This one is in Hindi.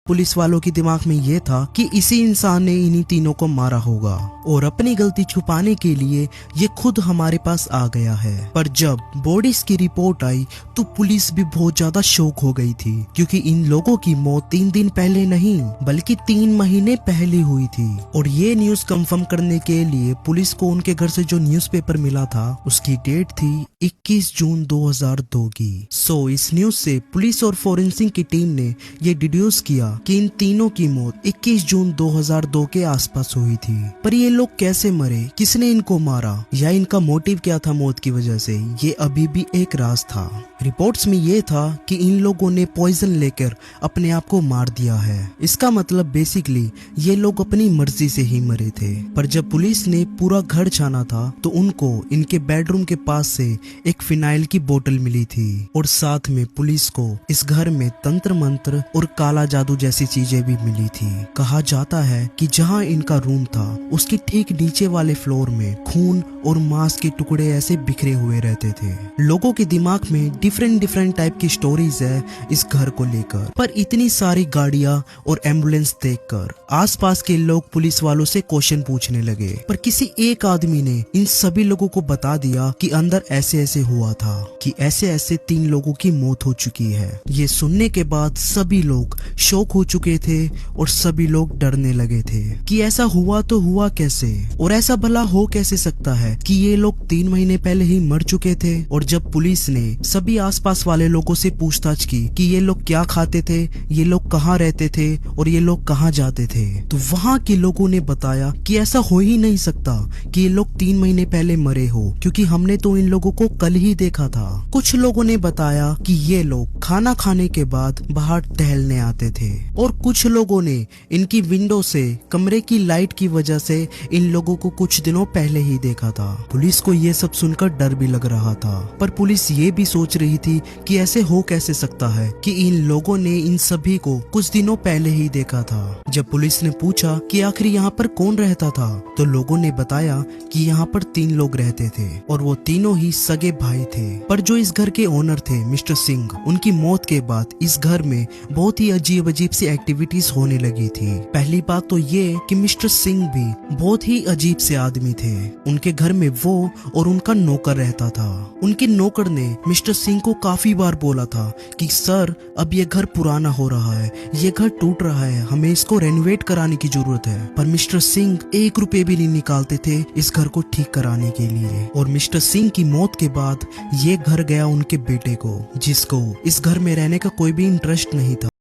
पुलिस वालों के दिमाग में ये था कि इसी इंसान ने इन्हीं तीनों को मारा होगा और अपनी गलती छुपाने के लिए ये खुद हमारे पास आ गया है। पर जब बॉडीज की रिपोर्ट आई तो पुलिस भी बहुत ज्यादा शॉक हो गई थी, क्योंकि इन लोगों की मौत 3 दिन पहले नहीं बल्कि 3 महीने पहले हुई थी। और ये न्यूज कंफर्म करने के लिए पुलिस को उनके घर से जो न्यूज़पेपर मिला था उसकी डेट थी 21 जून 2002 की। सो इस न्यूज से पुलिस और फोरेंसिक की टीम ने ये डिड्यूस किया कि इन तीनों की मौत 21 जून 2002 के आसपास हुई थी। पर ये लोग कैसे मरे, किसने इनको मारा या इनका मोटिव क्या था मौत की वजह से, ये अभी भी एक राज था। रिपोर्ट्स में ये था कि इन लोगों ने पॉइजन लेकर अपने आप को मार दिया है। इसका मतलब बेसिकली ये लोग अपनी मर्जी से ही मरे थे। पर जब पुलिस ने पूरा घर छाना था तो उनको इनके बेडरूम के पास से एक फिनाइल की बोतल मिली थी और साथ में पुलिस को इस घर में तंत्र मंत्र और काला जादू जैसी चीजें भी मिली थी। कहा जाता है कि जहां इनका रूम था उसके ठीक नीचे वाले फ्लोर में खून और मांस के टुकड़े ऐसे बिखरे हुए रहते थे। लोगों के दिमाग में डिफरेंट टाइप की स्टोरीज है इस घर को लेकर। पर इतनी सारी गाड़ियां और एम्बुलेंस देखकर आसपास के लोग पुलिस वालों से क्वेश्चन पूछने लगे। पर किसी एक आदमी ने इन सभी लोगों को बता दिया कि अंदर ऐसे ऐसे हुआ था, कि ऐसे ऐसे 3 लोगों की मौत हो चुकी है। ये सुनने के बाद सभी लोग शॉक हो चुके थे और सभी लोग डरने लगे थे कि ऐसा हुआ तो हुआ कैसे, और ऐसा भला हो कैसे सकता है कि ये लोग 3 महीने पहले ही मर चुके थे। और जब पुलिस ने सभी आसपास वाले लोगों से पूछताछ की कि ये लोग क्या खाते थे, ये लोग कहाँ रहते थे और ये लोग कहाँ जाते थे, तो वहाँ के लोगों ने बताया कि ऐसा हो ही नहीं सकता कि ये लोग 3 महीने पहले मरे हो, क्योंकि हमने तो इन लोगों को कल ही देखा था। कुछ लोगों ने बताया कि ये लोग खाना खाने के बाद बाहर टहलने आते थे, और कुछ लोगों ने इनकी विंडो से कमरे की लाइट की वजह से इन लोगों को कुछ दिनों पहले ही देखा था। पुलिस को ये सब सुनकर डर भी लग रहा था, पर पुलिस ये भी सोच रही थी कि ऐसे हो कैसे सकता है कि इन लोगों ने इन सभी को कुछ दिनों पहले ही देखा था। जब पुलिस ने पूछा कि आखिर यहाँ पर कौन रहता था, तो लोगों ने बताया कि यहाँ पर 3 लोग रहते थे और वो तीनों ही सगे भाई थे। पर जो इस घर के ओनर थे मिस्टर सिंह, उनकी मौत के बाद इस घर में बहुत ही अजीब सी एक्टिविटीज होने लगी थी। पहली बात तो ये कि मिस्टर सिंह भी बहुत ही अजीब से आदमी थे। उनके घर में वो और उनका नौकर रहता था। उनके नौकर ने मिस्टर सिंह को काफी बार बोला था कि सर, अब ये घर पुराना हो रहा है, ये घर टूट रहा है, हमें इसको रेनोवेट कराने की जरूरत है। पर मिस्टर सिंह 1 रुपए भी नहीं निकालते थे इस घर को ठीक कराने के लिए। और मिस्टर सिंह की मौत के बाद ये घर गया उनके बेटे को, जिसको इस घर में रहने का कोई भी इंटरेस्ट नहीं था।